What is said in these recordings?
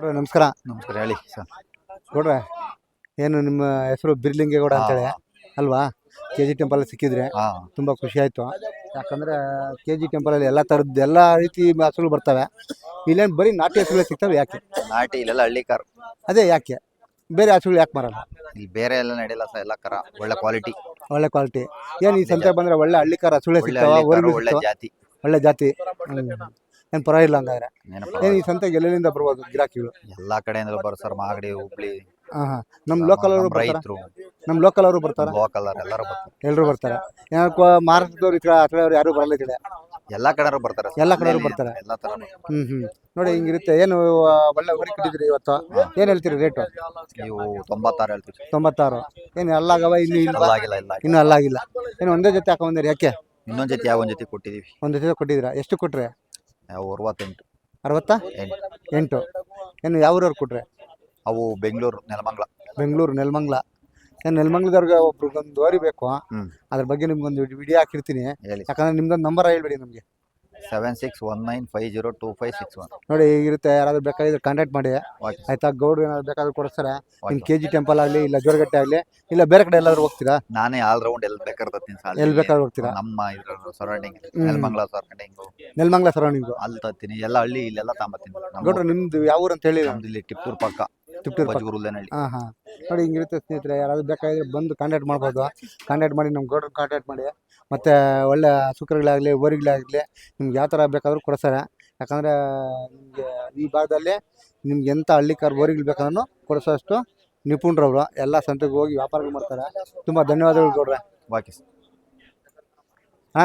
ನೋಡ್ರಿ ನಮಸ್ಕಾರ. ನಮಸ್ಕಾರ ಹೇಳಿ ಸರ್. ನೋಡ್ರೆ ಏನು ನಿಮ್ಮ ಹೆಸರು ಬಿರ್ಲಿಂಗೇಗೌಡ ಅಂತೇಳಿ ಅಲ್ವಾ? KG ಟೆಂಪಲ್ ಸಿಕ್ಕಿದ್ರೆ ತುಂಬಾ ಖುಷಿ ಆಯ್ತು. ಯಾಕಂದ್ರೆ KG ಟೆಂಪಲ್ ಅಲ್ಲಿ ಎಲ್ಲಾ ತರದ್ದು ಎಲ್ಲಾ ರೀತಿ ಹಸುಗಳು ಬರ್ತವೆ. ಇಲ್ಲೇನು ಬರೀ ನಾಟಿ ಹಸುಗಳೇ ಸಿಗ್ತವೆ, ಯಾಕೆ? ನಾಟಿ ಇಲ್ಲೆಲ್ಲ ಹಳ್ಳಿ ಕಾರ್. ಅದೇ ಯಾಕೆ ಬೇರೆ ಹಸುಗಳು ಯಾಕೆ ಮಾರಲ್ಲ? ಇಲ್ಲಿ ಬೇರೆ ಎಲ್ಲ ನಡೆಯಲ್ಲ ಸರ್, ಎಲ್ಲ ಕರ ಒಳ್ಳೆ ಕ್ವಾಲಿಟಿ. ಒಳ್ಳೆ ಕ್ವಾಲಿಟಿ. ಏನು ಈ ಸಂತೆ ಬಂದ್ರೆ ಒಳ್ಳೆ ಹಳ್ಳಿಕಾರ ಹಸುಗಳೇ ಸಿಗ್ತಾವ? ಒಳ್ಳೆ ಜಾತಿ. ಒಳ್ಳೆ ಜಾತಿ. ಏನು ಪರವಾಗಿಲ್ಲ ಹಂಗಾದ್ರೆ. ಏನು ಈ ಸಂತೆಗೆ ಎಲ್ಲೆಲ್ಲಿಂದ ಬರ್ಬೋದು ಗಿರಾಕಿಗಳು? ಎಲ್ಲಾ ಕಡೆಯಿಂದ ಬರೋ ಸರ್, ಮಾಗಡಿ, ಹುಬ್ಳಿ. ನಮ್ಮ ಲೋಕಲ್ ಅವರು ರೈತರು, ನಮ್ಮ ಲೋಕಲ್ ಅವರು ಬರ್ತಾರೆ. ಲೋಕಲ್ ಎಲ್ಲರೂ ಬರ್ತಾರೆ. ಎಲ್ಲರೂ ಬರ್ತಾರೆ. ಮಹಾರಾಷ್ಟ್ರದವ್ರು ಈ ಕಡೆ ಯಾರು ಬರಲ್ಲ ಈ ಕಡೆ? ಎಲ್ಲಾ ಕಡೆಯವರು ಬರ್ತಾರೆ. ಎಲ್ಲ ಕಡೆಯವರು ಬರ್ತಾರೆ. ಎಲ್ಲಾ ತರ. ನೋಡಿ ಹಿಂಗಿರುತ್ತೆ. ಏನು ಒಳ್ಳೆ ಊರಿ ಕಟ್ಟಿದ್ರಿ ಇವತ್ತು? ಏನ್ ಹೇಳ್ತೀರಿ ರೇಟು? ನೀವು 96 ಹೇಳ್ತೀವಿ. 96. ಏನು ಅಲ್ಲಾಗವ? ಇನ್ನು ಅಲ್ಲಾಗಿಲ್ಲ. ಇನ್ನು ಅಲ್ಲಾಗಿಲ್ಲ. ಏನು ಒಂದೇ ಜೊತೆ ಹಾಕೊಂಡ್ರಿ? ಯಾಕೆ? ಇನ್ನೊಂದ್ ಜೊತೆ ಯಾವ ಒಂದ್ ಜೊತೆ ಕೊಟ್ಟಿದೀವಿ. ಒಂದ್ ಜೊತೆ ಕೊಟ್ಟಿದ್ದೀರಾ? ಎಷ್ಟು ಕೊಟ್ರೆ? 68. 68. ಏನು ಯಾವ ಊರವ್ರು ಕೊಟ್ರೆ? ಅವು ಬೆಂಗಳೂರು ನೆಲಮಂಗಲ. ಬೆಂಗಳೂರು ನೆಲಮಂಗಲ. ಏನು ನೆಲಮಂಗಲದವ್ರಿಗೆ ಒಬ್ರಿಗೊಂದು ಓರಿ ಬೇಕು. ಅದ್ರ ಬಗ್ಗೆ ನಿಮ್ಗೊಂದು ವಿಡಿಯೋ ಹಾಕಿರ್ತೀನಿ. ಯಾಕಂದ್ರೆ ನಿಮ್ದೊಂದು ನಂಬರ್ ಹೇಳ್ಬೇಡಿ ನಮಗೆ. 7619502561. ನೋಡಿ ಈಗಿರುತ್ತೆ. ಯಾರಾದ್ರೂ ಬೇಕಾಗಿದ್ರೆ ಕಾಂಟ್ಯಾಕ್ಟ್ ಮಾಡಿ ಆಯ್ತಾ? ಗೌಡ್ರು ಏನಾದ್ರು ಬೇಕಾದ್ರೂ ಕೊಡಿಸ್ತಾರೆ. ನಿಮ್ KG ಟೆಂಪಲ್ ಆಗಲಿ, ಇಲ್ಲ ಜೋರಗಟ್ಟೆ ಆಗಲಿ, ಇಲ್ಲ ಬೇರೆ ಕಡೆ ಎಲ್ಲಾದ್ರೂ ಹೋಗ್ತೀರಾ? ನಾನೇ ಆಲ್ ರೌಂಡ್ ಎಲ್ಲಿ ಬೇಕಾದ್ರೆ ಎಲ್ಲಿ ಬೇಕಾದ್ರೂ ಹೋಗ್ತೀರಾ? ನಮ್ಮ ಇದ್ರ ಸರೌಂಡಿಂಗ್ ನೆಲಮಂಗಲ ಸರೌಂಡಿಂಗು ಅಲ್ಲಿ ತತ್ತೀನಿ. ಎಲ್ಲ ಹಳ್ಳಿ ಇಲ್ಲೆಲ್ಲ ತಾಂಬತ್ತೀನಿ. ಗೌಡ್ರು ನಿಮ್ದು ಯಾವ ಊರು ಅಂತ ಹೇಳಿ? ನಮ್ದು ಇಲ್ಲಿ ಟಿಪ್ಪೂರ್ ಪಕ್ಕ. ಬಜಗುರುಲ್ಲೇನಹಳ್ಳಿ. ನೋಡಿ ಹಿಂಗಿರುತ್ತೆ ಸ್ನೇಹಿತರೆ. ಯಾರಾದ್ರೂ ಬೇಕಾಗಿದ್ರೆ ಬಂದು ಕಾಂಟ್ಯಾಕ್ಟ್ ಮಾಡ್ಬೋದು. ಕಾಂಟ್ಯಾಕ್ಟ್ ಮಾಡಿ ನಮ್ಮ ಗೌಡ್ರು ಕಾಂಟ್ಯಾಕ್ಟ್ ಮಾಡಿ. ಮತ್ತೆ ಒಳ್ಳೆ ಹಸುಕರುಗಳಾಗಲಿ, ಓರಿಗಳಾಗಲಿ ನಿಮ್ಗೆ ಯಾವ ಥರ ಬೇಕಾದ್ರೂ ಕೊಡಿಸ್ತಾರೆ. ಯಾಕಂದರೆ ನಿಮಗೆ ಈ ಭಾಗದಲ್ಲಿ ನಿಮ್ಗೆ ಎಂಥ ಹಳ್ಳಿಕಾರ್ ಓರಿಗಳು ಬೇಕಾದ್ರೂ ಕೊಡಿಸೋಷ್ಟು ನಿಪುಣರವರು. ಎಲ್ಲ ಸಂತೆಗೆ ಹೋಗಿ ವ್ಯಾಪಾರಗಳು ಮಾಡ್ತಾರೆ. ತುಂಬ ಧನ್ಯವಾದಗಳು ಗೌಡ್ರೆ.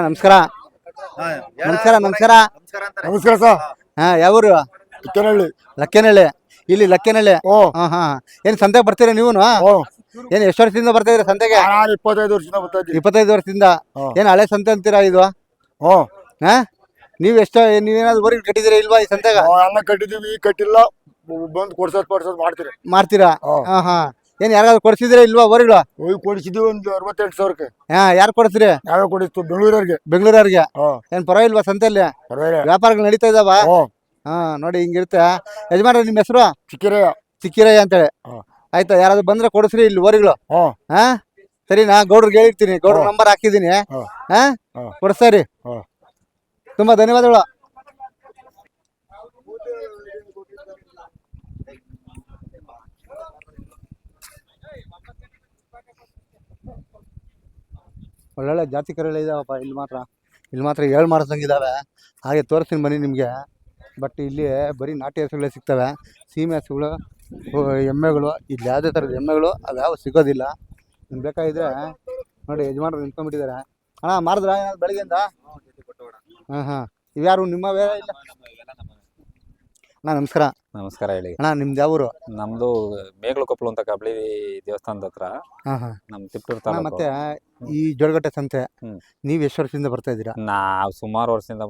ನಮಸ್ಕಾರ. ನಮಸ್ಕಾರ ಸರ್. ಯಾವೂರು? ಲಕ್ಕೇನಹಳ್ಳಿ. ಇಲ್ಲಿ ಲಕ್ಕೇನಹಳ್ಳಿ. ಏನ್ ಸಂತೆಗೆ ಬರ್ತೀರಾ ನೀವು? ಏನ್ ಎಷ್ಟು ವರ್ಷದಿಂದ ಬರ್ತಾ ಇದ್ರಿ ಸಂತೆಗೆ? 25 ವರ್ಷದಿಂದ ಬರ್ತಾ ಇದ್ದೀವಿ. 25 ವರ್ಷದಿಂದ. ಏನ್ ಹಳೆ ಸಂತೆ ಅಂತೀರಾ ಇದು? ನೀವ್ ನೀವೇನಾದ್ರು ಊರಿಗೆ ಕಟ್ಟಿದಿರಾ ಇಲ್ವಾ ಈ ಸಂತೆಗ? ಎಲ್ಲ ಕಟ್ಟಿದೀವಿ. ಕಟ್ಟಿಲ್ಲ, ಬಂದು ಕೊಡ್ಸೋದ್ ಮಾಡ್ತೀರಾ? ಏನ್ ಯಾರಾದ್ರೂ ಕೊಡ್ಸಿದಿರಾ ಇಲ್ವಾ ಊರಿಗಳು? ಕೊಡಿಸಿದೀವಿ ಒಂದು 68,000ಕ್ಕೆ. ಯಾರು ಕೊಡಿಸ್ರಿ? ನಾವೇ ಕೊಡಿಸ್ತು ಬೆಂಗಳೂರವ್ರಿಗೆ. ಏನ್ ಪರವಾಗಿಲ್ವಾ ಸಂತೆಯಲ್ಲಿ ವ್ಯಾಪಾರಗಳು ನಡೀತಾ ಇದಾವ? ನೋಡಿ ಹಿಂಗಿರುತ್ತೆ. ಯಜಮಾನ ನಿಮ್ಮ ಹೆಸರು? ಚಿಕ್ಕಿರಯ್ಯ ಅಂತೇಳಿ. ಆಯ್ತಾ? ಯಾರಾದ್ರೂ ಬಂದ್ರೆ ಕೊಡಿಸ್ರಿ ಇಲ್ಲಿ ಊರಿಗಳು. ಸರಿನಾ? ಗೌಡ್ರಿಗೆ ಹೇಳಿರ್ತೀನಿ. ಗೌಡ್ರ ನಂಬರ್ ಹಾಕಿದೀನಿ. ಕೊಡಿಸ್ತಾರಿ. ತುಂಬಾ ಧನ್ಯವಾದಗಳು. ಒಳ್ಳೊಳ್ಳೆ ಜಾತಿ ಕರುಗಳಿದಾವಪ್ಪ ಇಲ್ಲಿ ಮಾತ್ರ 7 ಮಾಡಿಸಂಗಿದಾವೆ. ಹಾಗೆ ತೋರಿಸ್ತೀನಿ ಬನ್ನಿ ನಿಮಗೆ. ಬಟ್ ಇಲ್ಲಿ ಬರೀ ನಾಟಿ ಹಸುಗಳೇ ಸಿಗ್ತವೆ. ಸೀಮೆ ಹಸುಗಳು, ಎಮ್ಮೆಗಳು, ಇಲ್ಲಿ ಯಾವುದೇ ಥರದ ಎಮ್ಮೆಗಳು ಅದ್ಯಾವ ಸಿಗೋದಿಲ್ಲ. ನಿಮ್ಗೆ ಬೇಕಾಗಿದ್ರೆ ನೋಡಿ ಯಜಮಾನರು ನಿಂತ್ಕೊಂಡ್ಬಿಟ್ಟಿದ್ದಾರೆ. ಮಾರಿದ್ರ ಬೆಳಗ್ಗೆಯಿಂದ? ಇವ್ಯಾರು ನಿಮ್ಮವೇ? ಇಲ್ಲ. ನಮಸ್ಕಾರ. ನಮಸ್ಕಾರ ಹೇಳಿ. ನಿಮ್ದು ಯಾವ ಊರು? ನಮ್ದು ಮೇಗಳಕೊಪ್ಪಲು ಅಂತ ಕಬ್ಳಿ ದೇವಸ್ಥಾನದ ಹತ್ರ. ನಮ್ ತಿಪ್ಟೂರ್ ತಾಲೂಕು. ಮತ್ತೆ ಈ ಜೋಳಗಟ್ಟೆ ಸಂತೆ ನೀವ್ ಎಷ್ಟು ವರ್ಷದಿಂದ ಬರ್ತಾ ಇದ್ದೀರಾ? ನಾವು ಸುಮಾರು ವರ್ಷದಿಂದ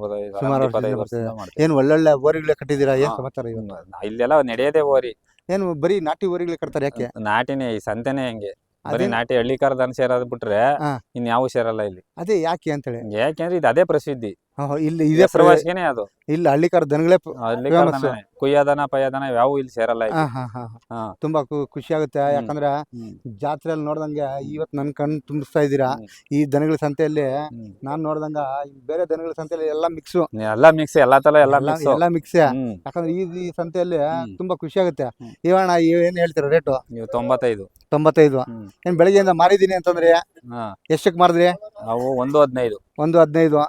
ಏನ್ ಒಳ್ಳೊಳ್ಳೆ ಓರಿಗಳೇ ಕಟ್ಟಿದೀರಾ? ಏನ್ ಸಮಾಚಾರ? ಇಲ್ಲೆಲ್ಲ ನಡೆಯದೇ ಓರಿ. ಏನು ಬರೀ ನಾಟಿ ಓರಿಗಳೇ ಕಟ್ತಾರೆ? ಯಾಕೆ? ನಾಟಿನೇ ಈ ಸಂತೆನೇ ಹೆಂಗೆ ಬರೀ ನಾಟಿ ಹಳ್ಳಿಕಾರ ದನ ಸೇರೋದ್ ಬಿಟ್ರೆ ಇನ್ಯಾವ ಸೇರಲ್ಲ ಇಲ್ಲಿ. ಅದೇ ಯಾಕೆ ಅಂತ ಹೇಳಿ? ಯಾಕೆಂದ್ರೆ ಇದು ಅದೇ ಪ್ರಸಿದ್ಧಿ. ಇಲ್ಲಿ ಇದೇ ಪ್ರವಾಸಿಗೆನೆ ಅದು. ಇಲ್ಲ ಹಳ್ಳಿಕಾರ ದನಗಳೇ ಕುಯ್ಯದನ ಪಯ್ಯದನ ಯಾವ ಇಲ್ಲಿ ಸೇರಲ್ಲ. ತುಂಬಾ ಖುಷಿ ಆಗುತ್ತೆ. ಯಾಕಂದ್ರೆ ಜಾತ್ರೆಯಲ್ಲಿ ನೋಡ್ದಂಗೆ ಇವತ್ ನನ್ ಕಣ್ ತುಂಬಿಸ್ತಾ ಇದ್ದೀರಾ. ಈ ದನಗಳ ಸಂತೆಯಲ್ಲಿ ನಾನ್ ನೋಡ್ದಂಗ ಬೇರೆ ದನಗಳ ಸಂತೆಯಲ್ಲಿ ಎಲ್ಲ ಮಿಕ್ಸ್ ಎಲ್ಲಾ ತರ ಎಲ್ಲ ಮಿಕ್ಸ್. ಯಾಕಂದ್ರೆ ಈ ಸಂತೆಯಲ್ಲಿ ತುಂಬಾ ಖುಷಿ ಆಗುತ್ತೆ. ಇವಣ್ಣ ಏನ್ ಹೇಳ್ತೀರಾ ರೇಟು? 95. ಏನ್ ಬೆಳಗ್ಗೆಯಿಂದ ಮಾರಿದೀನಿ ಅಂತಂದ್ರೆ ಎಷ್ಟಕ್ಕೆ ಮಾರಿದ್ರಿ? ನಾವು 115. 115.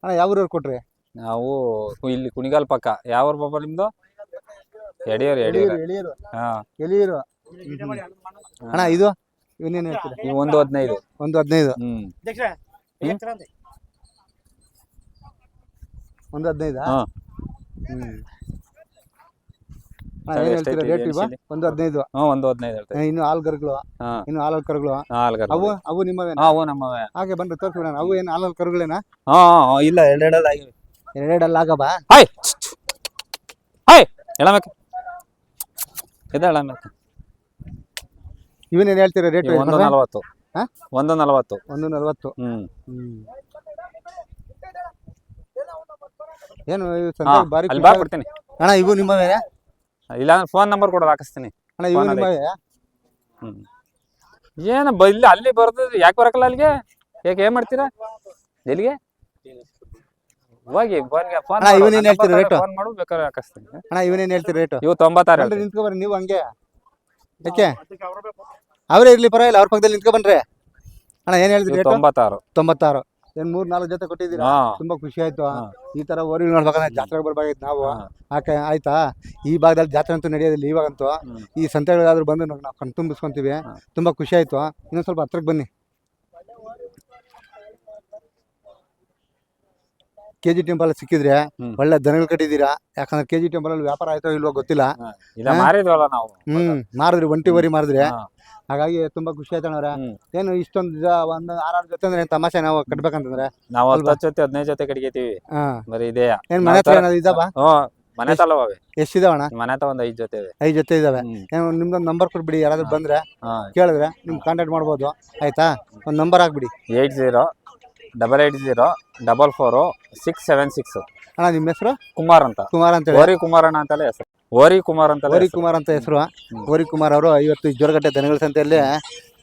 ಅಣ್ಣ ಯಾವ ಊರವ್ರು ಕೊಟ್ರಿ? ನಾವು ಇಲ್ಲಿ ಕುಣಿಗಾಲ್ ಪಕ್ಕ. ಯಾವ ಊರು ಪಾಪ ನಿಮ್ದು? ಎಳಿಯೂರು. ಅಣ್ಣ ಇದು ಇವನೇನ್ ಹೇಳ್ತೀರಾ? 115. 115. 115. ರೇಟ್ ಇವ 115. 115 ಹೇಳ್ತಾರೆ. ಇನ್ನು ಹಾಲ್ಗರುಗಳು, ಅವು ನಿಮ್ಮವೇ? ಹಾಗೆ ಬನ್ರಿ ತೋರಿಸ್ಬಿಡ. ಅವು ಏನು ಹಾಲ್ ಕರುಗಳೇನಾ? ಇಲ್ಲ, ಎರಡೆರಡಲ್ಲ ಆಗಬಾ? ಇವನೇನ್ ಹೇಳ್ತೀರಾ ರೇಟ್? 140. 140. ಏನು ಬಾರಿ ಅಣ್ಣ ಇವು ನಿಮ್ಮವೇ? ಇಲ್ಲ ಫೋನ್ ನಂಬರ್ ಕೊಡೋದು ಹಾಕಿಸ್ತೀನಿ. ಅಣ್ಣ ಇವು ಫೋನಲ್ಲಿ ನಿಮ್ಮವೇ? ಹ್ಮ್ ಏನು ಇಲ್ಲಿ ಅಲ್ಲಿ ಬರ್ತದೆ, ಯಾಕೆ ಬರಕಲ್ಲ ಅಲ್ಲಿಗೆ? ಯಾಕೆ ಏನ್ ಮಾಡ್ತೀರಾ ಎಲ್ಲಿಗೆ? ಹೋಗಿ ಫೋನ್ ಅಣ್ಣ, ಇವನೇನ್ ಹೇಳ್ತೀರಿ ರೇಟು? ಫೋನ್ ಮಾಡು, ಬೇಕಾದ್ರೆ ಹಾಕಿಸ್ತೀನಿ. ಅಣ್ಣ ಇವನೇನ್ ಹೇಳ್ತೀರಿ ರೇಟು? ಇವು 96 ಬನ್ರಿ ನಿಂತ್ಕೊಬರ್ರಿ ನೀವು ಹಂಗೆ. ಯಾಕೆ ಅವರೇ ಇರ್ಲಿ ಪರವಾಗಿಲ್ಲ, ಅವ್ರ ಪಕ್ಕದಲ್ಲಿ ನಿಂತ್ಕೊಬನ್ರಿ. ಅಣ್ಣ ಏನ್ ಹೇಳ್ತೀರಿ ರೇಟು? 96. 96. ಏನ್ 3-4 ಜೊತೆ ಕೊಟ್ಟಿದ್ದೀರಾ? ಹಾ ತುಂಬಾ ಖುಷಿ ಆಯ್ತು. ಹಾ. ಈ ತರ ಊರಿಗೆ ನೋಡ್ಬೇಕಂದ್ರೆ ಜಾತ್ರೆಗೆ ಬರ್ಬೇಕಾಗಿತ್ತು ನಾವು. ಹಾ. ಆಯ್ತಾ, ಈ ಭಾಗದಲ್ಲಿ ಜಾತ್ರೆ ಅಂತೂ ನಡೆಯೋದಿಲ್ಲ ಇವಾಗಂತೂ. ಹ್ಮ್. ಈ ಸಂತೆಗಳಿಗಾದ್ರೂ ಬಂದು ನಾವು ಕಣ್ ತುಂಬಿಸ್ಕೊಂತೀವಿ. ಹಾ. ತುಂಬಾ ಖುಷಿ ಆಯ್ತು. ಇನ್ನೊಂದ್ ಸ್ವಲ್ಪ ಹತ್ರಕ್ಕೆ ಬನ್ನಿ. KG ಟೆಂಪಲ್ ಸಿಕ್ಕಿದ್ರೆ ಒಳ್ಳೆ ದನಗಳು ಕಟ್ಟಿದ್ದೀರಾ. ಯಾಕಂದ್ರೆ KG ಟೆಂಪಲ್ ಅಲ್ಲಿ ವ್ಯಾಪಾರ ಆಯ್ತೋ ಇಲ್ವೋ ಗೊತ್ತಿಲ್ಲ. ಇಲ್ಲ ಮಾರಿದ್ವಲ್ಲ ನಾವು. ಮಾರಿದ್ರಿ, ಒಂಟಿ ವರಿ ಮಾರಿದ್ರಿ. ಹಾ. ಹಾಗಾಗಿ ತುಂಬಾ ಖುಷಿ ಆಯ್ತಣ್ಣ. ಹ್ಮ್. ಏನು ಇಷ್ಟೊಂದು ಒಂದು 6 ಜೊತೆ ಅಂದ್ರೆ ಏನ್ ತಮಾಷೆ ನಾವು ಕಟ್ಬೇಕಂತಂದ್ರೆ? ನಾವು 10 ಜೊತೆ 15 ಜೊತೆ ಕಡಿಗೆತೀವಿ. ಹಾ. ಬರೀ ಇದೆಯಾ? ಏನ್ ಮನೆ ಹತ್ರ ಏನಾದ್ರು ಇದಾವ? ಮನೆ ತಲವೇ ಎಷ್ಟಿದಾವಣ್ಣ? ಮನೆ ತ ಒಂದ್ 5 ಜೊತೆ ಇವೆ. 5 ಜೊತೆ ಇದಾವೆ. ಏನು ನಿಮ್ದೊಂದು ನಂಬರ್ ಕೊಟ್ಬಿಡಿ, ಯಾರಾದ್ರೂ ಬಂದ್ರೆ ಕೇಳಿದ್ರೆ ನಿಮ್ ಕಾಂಟ್ಯಾಕ್ಟ್ ಮಾಡ್ಬೋದು. ಆಯ್ತಾ, ಒಂದು ನಂಬರ್ ಹಾಕ್ಬಿಡಿ. 8088444676. ಅಣ್ಣ ನಿಮ್ಮ ಹೆಸರು? ಕುಮಾರ್ ಅಂತ. ಕುಮಾರ್ ಅಂತ ಹೇಳಿ. ಓರಿ ಕುಮಾರಣ್ಣ ಅಂತಲೇ ಹೆಸರು. ಓರಿ ಕುಮಾರ್ ಅಂತ. ಓರಿ ಕುಮಾರ್ ಅಂತ ಹೆಸರು. ಓರಿ ಕುಮಾರ್ ಅವರು 50 ಜೋರಗಟ್ಟೆ ದನಗಳ ಸಂತೆಯಲ್ಲಿ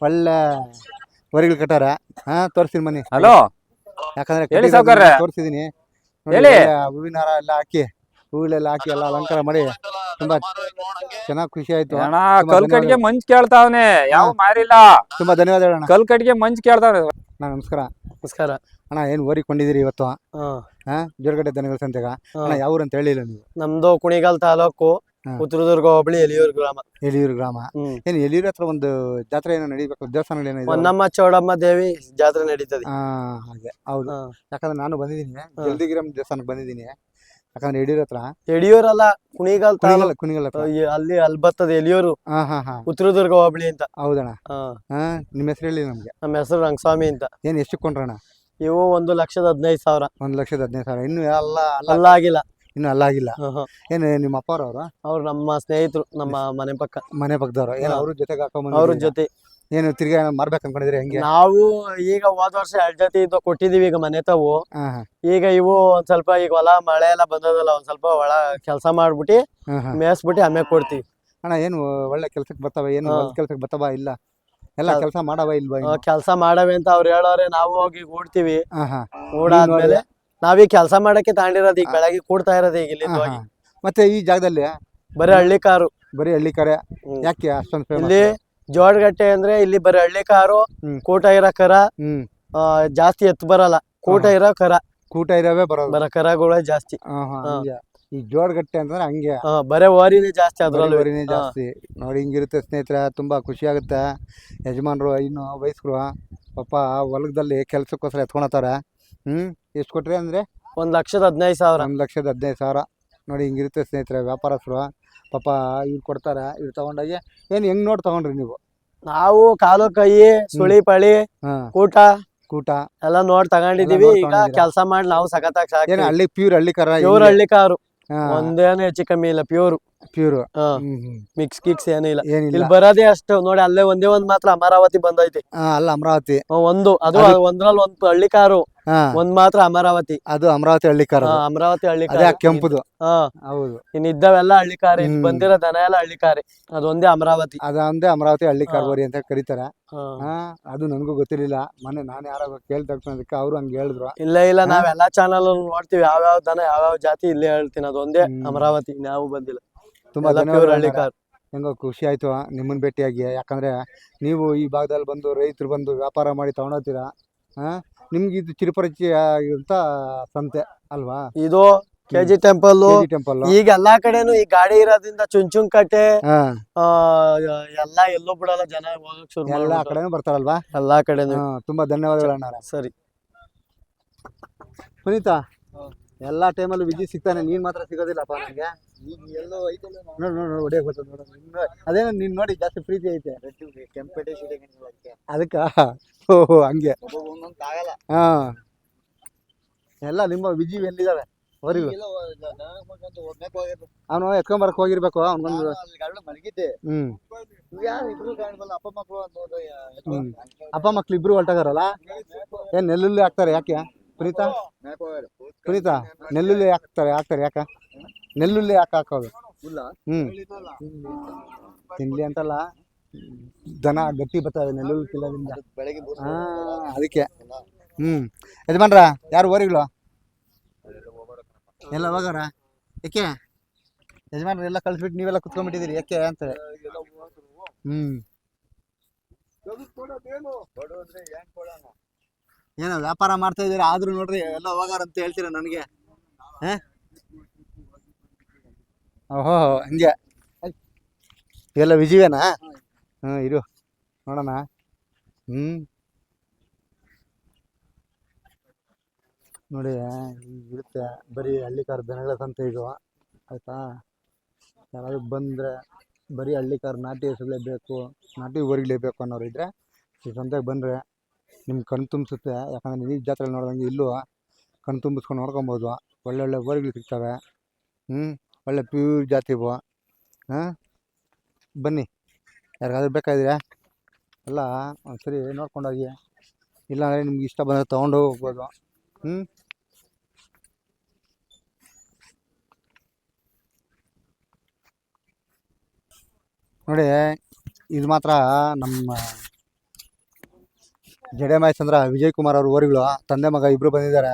ಒಳ್ಳೆ ಓರಿಗಳು ಕಟ್ಟಾರ. ತೋರಿಸ್ತೀನಿ ಬನ್ನಿ. ಹಲೋ, ಯಾಕಂದ್ರೆ ಹೇಳಿ ಸಾವ್ಕಾರ್ರೆ. ತೋರಿಸಿದೀನಿ. ಹೇಳಿ. ಹೂವಿನ ಹಾರ ಎಲ್ಲ ಹಾಕಿ, ಹೂಗಳೆಲ್ಲ ಹಾಕಿ ಎಲ್ಲ ಅಲಂಕಾರ ಮಾಡಿ ತುಂಬಾ ಚೆನ್ನಾಗಿ ಖುಷಿ ಆಯ್ತು. ಅಣ್ಣ ಕಲ್ ಕಟ್ಟಿಗೆ ಮಂಜ್ ಕೇಳ್ತಾವನೆ, ಯಾವ ಮಾರಿಲ್ಲ. ತುಂಬಾ ಧನ್ಯವಾದಗಳು ಅಣ್ಣ. ಕಲ್ ಕಟ್ಟಿಗೆ ಮಂಜ್ ಕೇಳ್ತಾವನೆ. ನಮಸ್ಕಾರ. ನಮಸ್ಕಾರ ಅಣ್ಣ ಏನ್ ಓರಿ ಕೊಂಡಿದ್ದೀರಿ ಇವತ್ತು? ಹಾ ಜೋರಗಟ್ಟೆ ದನಗಳ ಸಂತೆಗ. ಅಣ್ಣ ಯಾವ ಊರು ಅಂತ ಹೇಳಿಲ್ಲ ನೀವು? ನಮ್ದು ಕುಣಿಗಲ್ ತಾಲೂಕು, ಉತ್ತರದುರ್ಗ ಹೋಬಳಿ, ಎಲಿಯೂರು ಗ್ರಾಮ. ಎಲಿಯೂರು ಗ್ರಾಮ. ಏನ್ ಎಲಿಯೂರ್ ಹತ್ರ ಒಂದು ಜಾತ್ರೆ ಏನೋ ನಡೀಬೇಕು, ದೇವಸ್ಥಾನಗಳು ಏನೋ ಇದೆ? ಹೊನ್ನಮ್ಮ ಚೌಡಮ್ಮ ದೇವಿ ಜಾತ್ರೆ ನಡೀತದೆ. ಹಾಗೆ ಹೌದು. ಯಾಕಂದ್ರೆ ನಾನು ಬಂದಿದ್ದೀನಿ, ಜಲ್ದಿಗಿರಂ ದೇವಸ್ಥಾನಕ್ಕೆ ಬಂದಿದ್ದೀನಿ. ಯಾಕಂದ್ರೆ ಯಡಿಯೂರ್ ಹತ್ರ. ಯಡಿಯೂರಲ್ಲ, ಕುಣಿಗಲ್ ತಾಲೂಕು, ಕುಣಿಗಲ್ ಹತ್ರ. ಅಲ್ಲಿ ಬರ್ತದೆ ಎಲಿಯೂರು, ಉತ್ತರದುರ್ಗ ಹೋಬಳಿ ಅಂತ. ಹೌದಣ್ಣ. ನಿಮ್ಮ ಹೆಸರು ಹೇಳಿ ನಮ್ಗೆ. ನಮ್ಮ ಹೆಸರು ರಂಗಸ್ವಾಮಿ ಅಂತ. ಏನ್ ಎಷ್ಟು ಕೊಂಡ್ರಣ್ಣ? ಇವು 1,15,000. 1,15,000. ಇನ್ನು ಅಲ್ಲ ಆಗಿಲ್ಲ. ಇನ್ನು ಅಲ್ಲಾಗಿಲ್ಲ. ಏನ್ ನಿಮ್ಮ ಅಪ್ಪವ್ರವ್ರು? ಅವ್ರು ನಮ್ಮ ಸ್ನೇಹಿತರು, ನಮ್ಮ ಮನೆ ಪಕ್ಕದವ್ರು. ಏನ್ ಅವ್ರ ಜೊತೆಗೆ ಅವ್ರ ಜೊತೆ ಏನು ತಿರ್ಗಾ ಮಾರ್ಬೇಕು ಅನ್ಕೊಂಡಿದ್ರೆ ಹೆಂಗೆ? ನಾವು ಈಗ ಹೋದ ವರ್ಷ 2 ಜೊತೆ ಇದ್ದು ಕೊಟ್ಟಿದೀವಿ. ಈಗ ಮನೆ ತಾವು ಈಗ ಇವು ಒಂದ್ ಸ್ವಲ್ಪ ಈಗ ಹೊಲ ಮಳೆ ಎಲ್ಲ ಬಂದದಲ್ಲ, ಒಂದ್ ಸ್ವಲ್ಪ ಒಳ ಕೆಲಸ ಮಾಡ್ಬಿಟ್ಟು ಮೇಯಿಸ್ಬಿಟ್ಟು ಆಮೇಲೆ ಕೊಡ್ತೀವಿ. ಅಣ್ಣ ಏನು ಒಳ್ಳೆ ಕೆಲ್ಸಕ್ಕೆ ಬರ್ತಾವ? ಏನು ಕೆಲ್ಸಕ್ಕೆ ಬರ್ತಾವ? ಇಲ್ಲ ಎಲ್ಲ ಕೆಲಸ ಮಾಡವ ಇಲ್ವಾ? ಕೆಲಸ ಮಾಡವೆ ಅಂತ ಅವ್ರು ಹೇಳೋರೆ, ನಾವು ಹೋಗಿ ಕೂಡ್ತೀವಿ. ಕೂಡಾದ್ಮೇಲೆ ನಾವೀಗ ಕೆಲಸ ಮಾಡಕ್ಕೆ ತಾಂಡಿರೋದು, ಈಗ ಬೆಳಗ್ಗೆ ಕೂಡ್ತಾ ಇರೋದು ಈಗ ಇಲ್ಲಿಂದ ಹೋಗಿ. ಮತ್ತೆ ಈ ಜಾಗದಲ್ಲಿ ಬರೀ ಹಳ್ಳಿ ಕಾರು. ಬರೀ ಹಳ್ಳಿ ಕಾರೇ? ಯಾಕೆ ಅಷ್ಟೊಂದು ಇಲ್ಲಿ ಜೋಡಗಟ್ಟೆ ಅಂದ್ರೆ ಇಲ್ಲಿ ಬರೀ ಹಳ್ಳಿ ಕಾರು, ಕೂಟ ಇರೋ ಕರ, ಜಾಸ್ತಿ ಎತ್ತು ಬರಲ್ಲ. ಕೂಟ ಇರೋ ಕರ, ಕೂಟ ಇರೋವೇ ಬರೋ ಕರಗಳೇ ಜಾಸ್ತಿ. ಈ ಜೋಡಗಟ್ಟೆ ಅಂತಂದ್ರೆ ಹಂಗೆ ಬರೇ ಓರಿನೇ ಜಾಸ್ತಿ, ಅದ್ರಲ್ಲಿ ಓರಿನೇ ಜಾಸ್ತಿ. ನೋಡಿ ಹಿಂಗಿರುತ್ತೆ ಸ್ನೇಹಿತರೆ, ತುಂಬಾ ಖುಷಿ ಆಗುತ್ತೆ. ಯಜಮಾನ್ರು ಇನ್ನು ವಯಸ್ಕರು ಪಾಪ ಹೊಲದಲ್ಲಿ ಕೆಲ್ಸಕ್ಕೋಸ್ಕರ ಎತ್ಕೊಳತಾರ. ಎಷ್ಟು ಕೊಟ್ರಿ ಅಂದ್ರೆ? 1,15,000. 1,15,000. ನೋಡಿ ಹಿಂಗಿರುತ್ತೆ ಸ್ನೇಹಿತರೆ, ವ್ಯಾಪಾರಸ್ಥರು ಪಾಪ ಇವ್ರು ಕೊಡ್ತಾರೆ. ಇವ್ರು ತಗೊಂಡೋಗಿ ಏನ್ ಹೆಂಗ್ ನೋಡಿ ತಗೊಂಡ್ರಿ ನೀವು? ನಾವು ಕಾಲು ಕೈ, ಸುಳಿ ಪಳಿ, ಕೂಟ ಎಲ್ಲ ನೋಡಿ ತಗೊಂಡಿದೀವಿ. ಈಗ ಕೆಲಸ ಮಾಡಿ ನಾವು ಸಖತ್ತಾಗಿ ಸಾಕಿ. ಹಳ್ಳಿ ಪ್ಯೂರ್ ಹಳ್ಳಿ ಕಾರ? ಪ್ಯೂರ್ ಹಳ್ಳಿ ಕಾರು, ಒಂದೇನು ಹೆಚ್ಚು ಕಮ್ಮಿ ಇಲ್ಲ. ಪ್ಯೂರ್ ಮಿಕ್ಸ್ ಕಿಕ್ಸ್ ಏನಿಲ್ಲ. ಇಲ್ಲಿ ಬರೋದೇ ಅಷ್ಟು ನೋಡಿ. ಅಲ್ಲೇ ಒಂದೇ ಒಂದ್ ಮಾತ್ರ ಅಮರಾವತಿ ಬಂದೈತಿ. ಅಲ್ಲ ಅಮರಾವತಿ ಒಂದು, ಅದು ಒಂದ್ರಲ್ಲಿ ಒಂದು ಹಳ್ಳಿ ಕಾರು, ಒಂದ್ ಮಾತ್ರ ಅಮರಾವತಿ. ಅದು ಅಮರಾವತಿ ಹಳ್ಳಿ ಕಾರು. ಅಮರಾವತಿ ಹಳ್ಳಿ ಕಾರು ಕೆಂಪುದು. ಹೌದು. ಇನ್ ಇದ್ದವೆಲ್ಲ ಹಳ್ಳಿ ಕಾರಿ. ಬಂದಿರೋ ದನ ಎಲ್ಲ ಹಳ್ಳಿ ಕಾರಿ. ಅದೊಂದೇ ಅಮರಾವತಿ. ಅದೊಂದೇ ಅಮರಾವತಿ ಹಳ್ಳಿ ಕಾರ್ಬೋರಿ ಅಂತ ಕರೀತಾರೆ. ಅದು ನನ್ಗೂ ಗೊತ್ತಿರ್ಲಿಲ್ಲ. ಮೊನ್ನೆ ನಾನು ಯಾರೋ ಕೇಳಿ ತಕ್ಷಣದಕ್ಕೆ ಅವ್ರು ಹಂಗ ಹೇಳಿದ್ರು. ಇಲ್ಲ ನಾವೆಲ್ಲಾ ಚಾನಲ್ ನೋಡ್ತೀವಿ, ಯಾವ್ಯಾವ ದನ ಯಾವ್ಯಾವ ಜಾತಿ ಇಲ್ಲೇ ಹೇಳ್ತೀನಿ. ಅದೊಂದೇ ಅಮರಾವತಿ, ನಾವು ಬಂದಿಲ್ಲ. ತುಂಬಾ ಧನ್ಯವಾದ ಹಳ್ಳಿ ಕಾರ್. ಹೆಂಗೋ ಖುಷಿ ಆಯ್ತು ನಿಮ್ಮನ್ನ ಭೇಟಿಯಾಗಿ. ಯಾಕಂದ್ರೆ ನೀವು ಈ ಭಾಗದಲ್ಲಿ ಬಂದು ರೈತರು ಬಂದು ವ್ಯಾಪಾರ ಮಾಡಿ ತಗೊಂಡೋಗ್ತೀರಾ. ನಿಮ್ಗೆ ಇದು ಚಿರಪರಿಚಯ ಆಗಿರುವಂತ ಸಂತೆ ಅಲ್ವಾ ಇದು? KG temple. ಈಗ ಎಲ್ಲಾ ಕಡೆನು ಈ ಗಾಡಿ ಇರೋದ್ರಿಂದ ಚುಂಚುಂಕಟ್ಟೆ ಎಲ್ಲಾ ಎಲ್ಲೂ ಬಿಡಲ್ಲ, ಜನ ಹೋಗಕ್ ಶುರು ಎಲ್ಲಾ ಕಡೆನೂ ಬರ್ತಾರಲ್ವಾ? ಎಲ್ಲಾ ಕಡೆನು. ತುಂಬಾ ಧನ್ಯವಾದಗಳು ಅಣ್ಣ. ಸರಿ ಪುನೀತಾ, ಎಲ್ಲಾ ಟೈಮಲ್ಲೂ ವಿಜಿ ಸಿಗ್ತಾನೆ, ನೀನ್ ಮಾತ್ರ ಸಿಗೋದಿಲ್ಲಪ್ಪ ನಂಗೆ. ಹೊಡಿಯಕ್ ಬರ್ತದೆ ನೋಡ. ಅದೇನೋ ನೀನ್ ನೋಡಿ ಜಾಸ್ತಿ ಪ್ರೀತಿ ಐತೆ ಅದಕ್ಕ. ಓಹೋ ಹಂಗೆ. ಎಲ್ಲ ನಿಮ್ಮ ವಿಜಿ ಎಲ್ಲಿದ್ದಾವೆ? ಅವನು ಎತ್ಕೊಂಬರಕ್ ಹೋಗಿರ್ಬೇಕು. ಅವನ್ಗೊಂದು ಅಪ್ಪ ಮಕ್ಳು ಇಬ್ರು ಹೊಲ್ಟಾಗಾರಲ್ಲ. ಏನ್ ನೆಲ್ಲುಲ್ಲಿ ಹಾಕ್ತಾರೆ? ಯಾಕೆ ಪುನೀತ ಪುನೀತ ನೆಲ್ಲುಲ್ಲಿ ಹಾಕ್ತಾರೆ ಯಾಕ ನೆಲ್ಲುಲ್ಲಿ ಯಾಕೆ ಹಾಕೋದು ತಿನ್ಲಿ ಅಂತಲ್ಲ ದನ ಗಟ್ಟಿ ಬರ್ತವೆ ನೆಲ್ಲುಲ್ಲಿ ತಿನ್ನೋದ್ರಿಂದ ಹಾ ಅದಕ್ಕೆ ಯಜಮಾನ್ರ ಯಾರು ಓರಿಗಳು ಎಲ್ಲ ಹೋಗೋರ ಯಾಕೆ ಯಜಮಾನ್ರು ಎಲ್ಲ ಕಳ್ಸ್ಬಿಟ್ಟು ನೀವೆಲ್ಲ ಕುತ್ಕೊಂಡ್ಬಿಟ್ಟಿದ್ದೀರಿ ಯಾಕೆ ಅಂತ ಏನೋ ವ್ಯಾಪಾರ ಮಾಡ್ತಾ ಇದೀರ ಆದ್ರೂ ನೋಡ್ರಿ ಎಲ್ಲ ಹೋಗಾರ ಅಂತ ಹೇಳ್ತೀರ ನನಗೆ ಓಹೋ ಹಂಗೆ ಇವೆಲ್ಲ ವಿಜಯವೇನಾ ಇರು ನೋಡೋಣ ನೋಡಿ ಇರುತ್ತೆ ಬರೀ ಹಳ್ಳಿಕಾರ ದನಗಳ ಸಂತೆ ಇದು ಆಯ್ತಾ ಯಾರಾದ್ರು ಬಂದರೆ ಬರೀ ಹಳ್ಳಿಕಾರ ನಾಟಿ ಹಸುಗಳೇ ಬೇಕು ನಾಟಿ ಊರಿಗಳೇ ಬೇಕು ಅನ್ನೋರು ಇದ್ದರೆ ಈ ಸಂತೆಗೆ ಬಂದರೆ ನಿಮ್ಗೆ ಕಣ್ ತುಂಬಿಸುತ್ತೆ. ಯಾಕಂದರೆ ಈ ಜಾತ್ರೆ ನೋಡ್ದಂಗೆ ಇಲ್ಲೂ ಕಣ್ ತುಂಬಿಸ್ಕೊಂಡು ನೋಡ್ಕೊಬೋದು. ಒಳ್ಳೊಳ್ಳೆ ಊರುಗಳು ಸಿಗ್ತವೆ. ಒಳ್ಳೆ ಪ್ಯೂರ್ ಜಾತಿವು. ಬನ್ನಿ ಯಾರಿಗಾದ್ರೂ ಬೇಕಾದ್ರೆ ಎಲ್ಲ ಒಂದ್ಸರಿ ನೋಡ್ಕೊಂಡೋಗಿ, ಇಲ್ಲಾಂದರೆ ನಿಮ್ಗೆ ಇಷ್ಟ ಬಂದರೆ ತೊಗೊಂಡು ಹೋಗ್ಬೋದು. ನೋಡಿ ಇದು ಮಾತ್ರ ನಮ್ಮ ಜಡೆ ಮಾಯಸಂದ್ರ ವಿಜಯ್ ಕುಮಾರ್ ಅವ್ರ ಊರುಗಳು. ತಂದೆ ಮಗ ಇಬ್ಬರು ಬಂದಿದ್ದಾರೆ.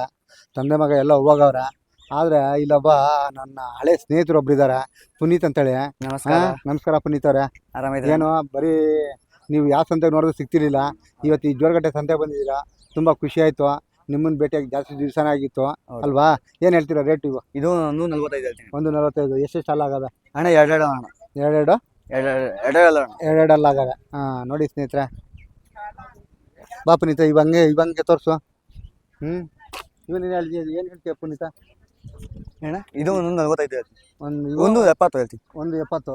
ತಂದೆ ಮಗ ಎಲ್ಲ ಹೋಗವ್ರೆ. ಆದರೆ ಇಲ್ಲೊಬ್ಬ ನನ್ನ ಹಳೆ ಸ್ನೇಹಿತರು ಒಬ್ರು ಇದ್ದಾರೆ, ಪುನೀತ್ ಅಂತೇಳಿ. ನಮಸ್ಕಾರ ಪುನೀತ್ ಅವರೇ, ಏನು ಬರೀ ನೀವು ಯಾವ ಸಂತೆ ನೋಡಿದ್ರು ಸಿಗ್ತಿರ್ಲಿಲ್ಲ. ಇವತ್ತು ಈ ಜೋರಗಟ್ಟೆ ಸಂತೆ ಬಂದಿದ್ದೀರಾ, ತುಂಬ ಖುಷಿ ಆಯಿತು. ನಿಮ್ಮನ್ನು ಭೇಟಿಯಾಗಿ ಜಾಸ್ತಿ ದಿವಸನೇ ಆಗಿತ್ತು ಅಲ್ವಾ? ಏನು ಹೇಳ್ತೀರಾ ರೇಟ್ ಇವು? ಇದು 145 ಹೇಳ್ತೀನಿ. 145. ಎಷ್ಟೆಷ್ಟು ಅಲ್ಲ ಆಗವೆ ಅಣ್ಣ? ಎರಡು ಅಣ್ಣ. ಎರಡು ಅಲ್ಲ ಆಗವೆ. ನೋಡಿ ಸ್ನೇಹಿತರೆ, ಬಾ ಪುನೀತ ಇವಂಗೆ ತೋರಿಸು. ಇವನೇನು ಏನು ಹೇಳ್ತೀಯ ಪುನೀತ? ಅಣ್ಣ ಇದು 145 ಹೇಳ್ತೀನಿ. 170 ಹೇಳ್ತೀನಿ. 170.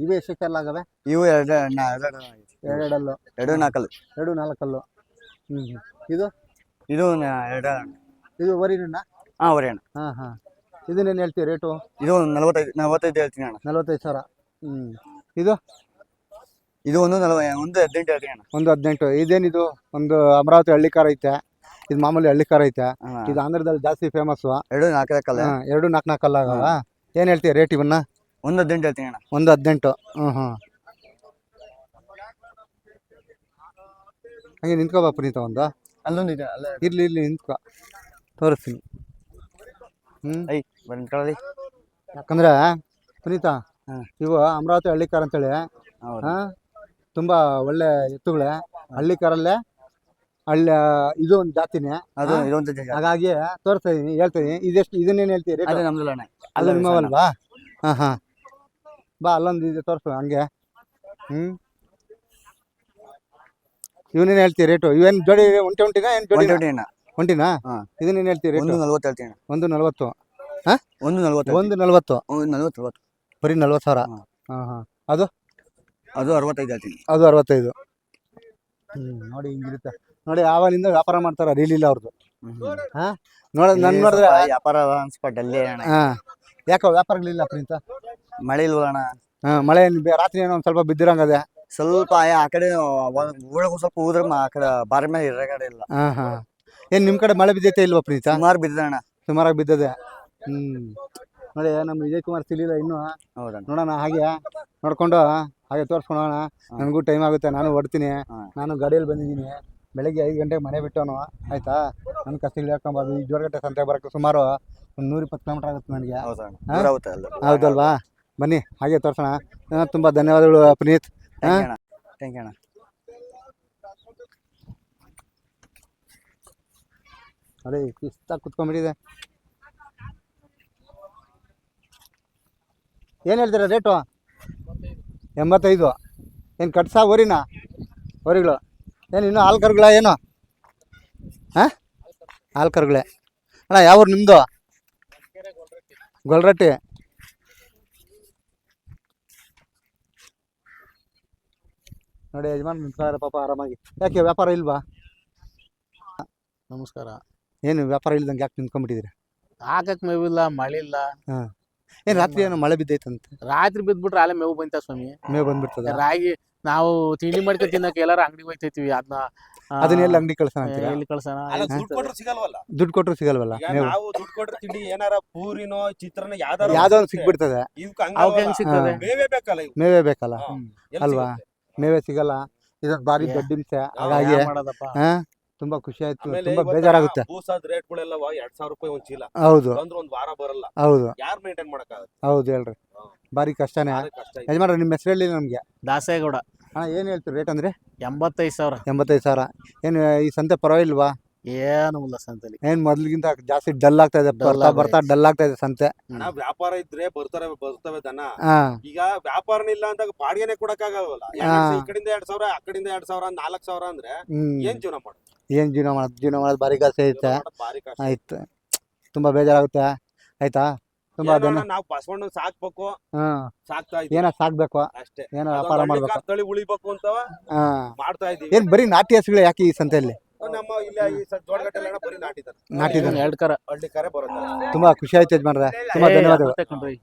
ಇವೆ ಎಷ್ಟೆಲ್ಲ ಆಗವೆ? ಇವು ಎರಡಲ್ಲು. 2 ನಾಲ್ಕಲ್ಲು. ಇದು ಇದು 2 ಅಣ್ಣ. ಇದು ವರಿನ? ವರಿ ಅಣ್ಣ. ಇದನ್ನೇನು ಹೇಳ್ತೀವಿ ರೇಟು? ಇದು 45 ಹೇಳ್ತೀನಿ ಅಣ್ಣ. 45,000. ಇದು 118 ಹೇಳ್ತೀನಿ ಅಣ್ಣ. 118. ಇದೇನಿದು? ಒಂದು ಅಮರಾವತಿ ಹಳ್ಳಿಕಾರ ಐತೆ, ಇದು ಮಾಮೂಲಿ ಹಳ್ಳಿಕಾರ ಐತೆ. ಇದು ಆಂಧ್ರದಲ್ಲಿ ಜಾಸ್ತಿ ಫೇಮಸ್ಸು. 2 4 2 4 ಆಗವ. ಏನು ಹೇಳ್ತೀಯ ರೇಟ್ ಇವನ್ನ? 118 ಹೇಳ್ತೀನಿ ಅಣ್ಣ. 118. ಹಂಗೆ ನಿಂತ್ಕೋಬಾ ಪುನೀತ. ಒಂದು ಅಲ್ಲೊಂದು ಇದೆ, ಇರ್ಲಿ ನಿಂತ್ಕೋ, ತೋರಿಸ್ತೀನಿ. ಯಾಕಂದ್ರೆ ಪುನೀತ, ಇವು ಅಮರಾವತಿ ಹಳ್ಳಿಕಾರ ಅಂತೇಳಿ ತುಂಬ ಒಳ್ಳೆ ಎತ್ತುಗಳೇ. ಹಳ್ಳಿಕಾರಲ್ಲೇ ಇದು ಒಂದು ಜಾತಿನೇ. ಹಾಗಾಗಿ ತೋರಿಸ್ತಾ ಇದೀನಿ, ಹೇಳ್ತಾ ಇದೀನಿ. ಇದನ್ನೇನು ಹೇಳ್ತೀರಿ? ಅದು ನಿಮ್ಮವಲ್ವಾ? ಬಾ ಅಲ್ಲೊಂದು ಇದೆ ತೋರಿಸು ಹಂಗೆ. ಇವನೇನು ಹೇಳ್ತೀರಿ ರೇಟು? ಇವೇನು ಜೋಡಿ ಒಂಟಿನಾ? ಏನು ಜೋಡಿ ಒಂಟಿನಾ? ಇದನ್ನೇನು ಹೇಳ್ತೀರಿ ರೇಟು? 140 ಹೇಳ್ತೀನಿ. 140. 140. ಬರೀ 40,000. ಅದು 65 ಹೇಳ್ತೀನಿ. ಅದು 65. ನೋಡಿ ಹಿಂಗಿರುತ್ತೆ ನೋಡಿ. ಆವಾಗಿಂದ ವ್ಯಾಪಾರ ಮಾಡ್ತಾರ, ರೀಲಿಲ್ಲ ಅವ್ರದ್ದು. ನನ್ನ ನೋಡಿದ್ರೆ ವ್ಯಾಪಾರ ಅನ್ಸ್ಪಟ್ಟಲ್ಲಿ. ಯಾಕೋ ವ್ಯಾಪಾರಗಳಿಲ್ಲ ಪ್ರೀತ? ಮಳೆ ಇಲ್ವಣ್ಣ. ಮಳೆ ರಾತ್ರಿ ಏನೋ ಒಂದು ಸ್ವಲ್ಪ ಬಿದ್ದಿರಂಗದೆ. ಸ್ವಲ್ಪ ಆ ಕಡೆ ಊಳಗೂ ಸ್ವಲ್ಪ ಊದ್ರ ಆ ಕಡೆ ಬಾರಿ ಮೇಲೆ ಇರೋ ಕಡೆ ಇಲ್ಲ. ಏನು ನಿಮ್ಮ ಕಡೆ ಮಳೆ ಬಿದ್ದೈತೆ ಇಲ್ವಾ ಪ್ರೀತ? ಸುಮಾರು ಬಿದ್ದಣ್ಣ. ಸುಮಾರಾಗಿ ಬಿದ್ದದೆ. ನೋಡಿ ನಮ್ಮ ವಿಜಯ್ ಕುಮಾರ್ ಸಿಲಿಲ್ಲ ಇನ್ನೂ. ನೋಡೋಣ, ಹಾಗೆ ನೋಡ್ಕೊಂಡು ಹಾಗೆ ತೋರಿಸ್ಕೊಳೋಣ. ನನಗೂ ಟೈಮ್ ಆಗುತ್ತೆ, ನಾನು ಹೊಡ್ತೀನಿ. ನಾನು ಗಾಡಿಯಲ್ಲಿ ಬಂದಿದ್ದೀನಿ. ಬೆಳಗ್ಗೆ 5 ಗಂಟೆಗೆ ಮನೆ ಬಿಟ್ಟವನು, ಆಯ್ತಾ? ನನ್ನ ಕಸ್ತಿಗೆ ಹಾಕೊಂಬಾರ್ದು. ಈ ಜೋರಗಟ್ಟೆ ಸಂತೆ ಬರೋಕ್ಕೆ ಸುಮಾರು ಒಂದು 120 ಕಿಲೋಮೀಟರ್ ಆಗುತ್ತೆ ನನಗೆ. ಹೌದಲ್ವಾ? ಬನ್ನಿ ಹಾಗೆ ತೋರಿಸೋಣ. ತುಂಬ ಧನ್ಯವಾದಗಳು ಪುನೀತ್. ನೋಡಿ ಶಿಸ್ತಾಗಿ ಕುತ್ಕೊಂಡ್ಬಿಟ್ಟಿದೆ. ಏನು ಹೇಳ್ತೀರಾ ರೇಟು? 85. ಏನು ಕಟ್ಸಾ ಊರಿನಾ? ಊರಿಗಳು ಏನು ಇನ್ನೂ ಹಾಲು ಕರುಗಳ? ಏನು ಹಾಲು ಕರುಗಳೇ ಅಣ್ಣ. ಯಾವ ಊರು ನಿಮ್ಮದು? ಗೊಲ್ರಟ್ಟಿ. ನೋಡಿ ಯಜಮಾನ್ ನಿಂತ್ಕಾರ ಪಾಪ ಆರಾಮಾಗಿ. ಯಾಕೆ ವ್ಯಾಪಾರ ಇಲ್ವಾ? ನಮಸ್ಕಾರ. ಏನು ವ್ಯಾಪಾರ ಇಲ್ದಂಗೆ ಯಾಕೆ ನಿಂತ್ಕೊಂಡ್ಬಿಟ್ಟಿದ್ದೀರಿ? ಹಾಕಕ್ ಮೇವಿಲ್ಲ, ಮಳೆ ಇಲ್ಲ. ಏನು ರಾತ್ರಿ ಏನೋ ಮಳೆ ಬಿದ್ದೈತಂತೆ? ರಾತ್ರಿ ಬಿದ್ಬಿಟ್ರೆ ಅಲ್ಲೇ ಮೇವು ಬಂತ ಸ್ವಾಮಿ. ಮೇವು ಬಂದ್ಬಿಡ್ತದ? ನಾವು ತಿಂಡಿ ಮಾಡ್ಕೊಂಡು ತಿನ್ನಕ್ಕೆ ಎಲ್ಲಾರು ಅಂಗಡಿಗೆ ಹೋಯ್ತೈತಿವಿ ಅದನ್ನ ಅದನ್ನೆಲ್ಲ ಅಂಗಡಿ ಕಳ್ಸೋಣ ಅಂತೀರಾ? ಎಲ್ಲಿ ಕಳ್ಸೋಣ ಅಲ್ಲ ದುಡ್ಡು ಕೊಟ್ರು ಸಿಗಲ್ವಲ್ಲ. ದುಡ್ಡು ಕೊಟ್ಟರು ಸಿಗಲ್ವಲ್ಲ ಈಗ ನೀವು ನಾವು ದುಡ್ಡು ಕೊಟ್ರೆ ತಿಂಡಿ ಏನಾರ ಪೂರಿನೋ ಚಿತ್ರನ ಯಾವ್ದಾರ ಯಾವ್ದೋ ಒಂದು ಸಿಗ್ಬಿಡ್ತದೆ. ಇವಕ್ಕೆ ಅವಕ್ಕೆ ಹಂಗಲ್ವಲ್ಲ. ಹೆಂಗ್ ಸಿಗ್ತದೆ? ಮೇವೇ ಬೇಕಲ್ಲ ಇವು. ಮೇವೇ ಬೇಕಲ್ಲ ಎಲ್ಲಿ ಅಲ್ವಾ? ಸಿಗುತ್ತೆ? ಮೇವೇ ಸಿಗಲ್ಲ. ಇದೊಂದು ಭಾರಿ ಏ. ದೊಡ್ಡ ಹಿಂಸೆ. ಹಾಗಾಗಿ ಏನ್ ಮಾಡೋದಪ್ಪ? ಹಾ ತುಂಬಾ ಖುಷಿ ಆಯ್ತು, ಆಮೇಲೆ ತುಂಬಾ ಇವತ್ತ ಬೇಜಾರಾಗುತ್ತೆ. ಬೂಸಾದ ರೇಟ್ಗಳೆಲ್ಲವ 2000 ರೂಪಾಯಿ ಒಂದ್ ಚೀಲ ಹೌದು ಬಂದ್ರೆ ಒಂದ್ ವಾರ ಬರಲ್ಲ. ಹೌದು ಯಾರ್ ಮೇಂಟೈನ್ ಮಾಡಕ್ಕಾಗತ್ತೆ? ಹೌದು ಹೇಳ್ರಿ, ಭಾರಿ ಕಷ್ಟನೇ. ಭಾರಿ ಕಷ್ಟ ಇದೆ. ಯಜಮಾನ್ರೆ ನಿಮ್ಮ ಹೆಸರು ಹೇಳಿ ನಮ್ಗೆ. ದಾಸೇಗೌಡ ಹಾ ಏನ್ ಹೇಳ್ತೀರಿ ರೇಟ್ ಅಂದ್ರೆ? 85,000. 85,000. ಏನು ಈ ಸಂತೆ ಪರವಾಗಿಲ್ವಾ? ಏನು ಇಲ್ಲ ಸಂತಲಿ. ಏನ್ ಮೊದ್ಲಿಗಿಂತ ಜಾಸ್ತಿ ಡಲ್ ಆಗ್ತಾ ಇದೆ, Dull ಬರ್ತಾ ಬರ್ತಾ ಡಲ್ ಆಗ್ತಾ ಇದೆ ಸಂತೆ. ಹಣ ವ್ಯಾಪಾರ ಇದ್ರೆ ಬರ್ತವೆ ದನ. ಹಾ ಈಗ ವ್ಯಾಪಾರನೇ ಇಲ್ಲ ಅಂದಾಗ ಬಾಡಿಗೆನೆ ಕೊಡಕ್ಕಾಗಲ್ವಲ್ಲ. ಹಾ. ಈ ಕಡೆಯಿಂದ 2,000 ಆ ಕಡೆಯಿಂದ 2,000 4,000 ಅಂದ್ರೆ ಏನ್ ಜೀವನ ಮಾಡೋದು? ಏನ್ ಜೀವನ ಮಾಡೋದು ಭಾರಿ ಕಷ್ಟ ಐತೆ. ಜೀವನ ಮಾಡೋದು ಭಾರಿ ಕಷ್ಟ. ಆಯ್ತು, ತುಂಬಾ ಬೇಜಾರಾಗುತ್ತೆ. ಆಯ್ತಾ? ತುಂಬಾ ಏನೋ ನಾವು ಬಸವಣ್ಣ ಸಾಕ್ಬೇಕು, ಹ್ಮ್ ಸಾಕ್ತಾ ಇದೀವಿ ಏನೋ ಸಾಕ್ಬೇಕು, ಅಷ್ಟೇ. ಏನೋ ಅದೊಂದ್ ವ್ಯಾಪಾರ ಹಳ್ಳಿ ಮಾಡ್ಬೇಕು. ಕಾರ್ ತಳಿ ಉಳಿಬೇಕು ಅಂತ ಹಾ ಮಾಡ್ತಾ ಇದೀವಿ. ಏನ್ ಬರೀ ನಾಟಿ ಹಸುಗಳು ಯಾಕೆ ಈ ಸಂತೆಯಲ್ಲಿ? ನಮ್ಮ ಇಲ್ಲ ಈ ಜೋಡಗಟ್ಟೆಲ್ಲ ಬರೀ ನಾಟಿದ್ದಾರೆ. ನಾಟಿದ್ದಾರೆ. 2 ಕರ. ಹಳ್ಳಿ ಕರೆ ಬರುತ್ತೆ. ತುಂಬಾ ಖುಷಿ ಆಯ್ತು ಯಜಮಾನ್ರೆ, ತುಂಬಾ ಧನ್ಯವಾದಗಳು. ಕಣ್ರಿ.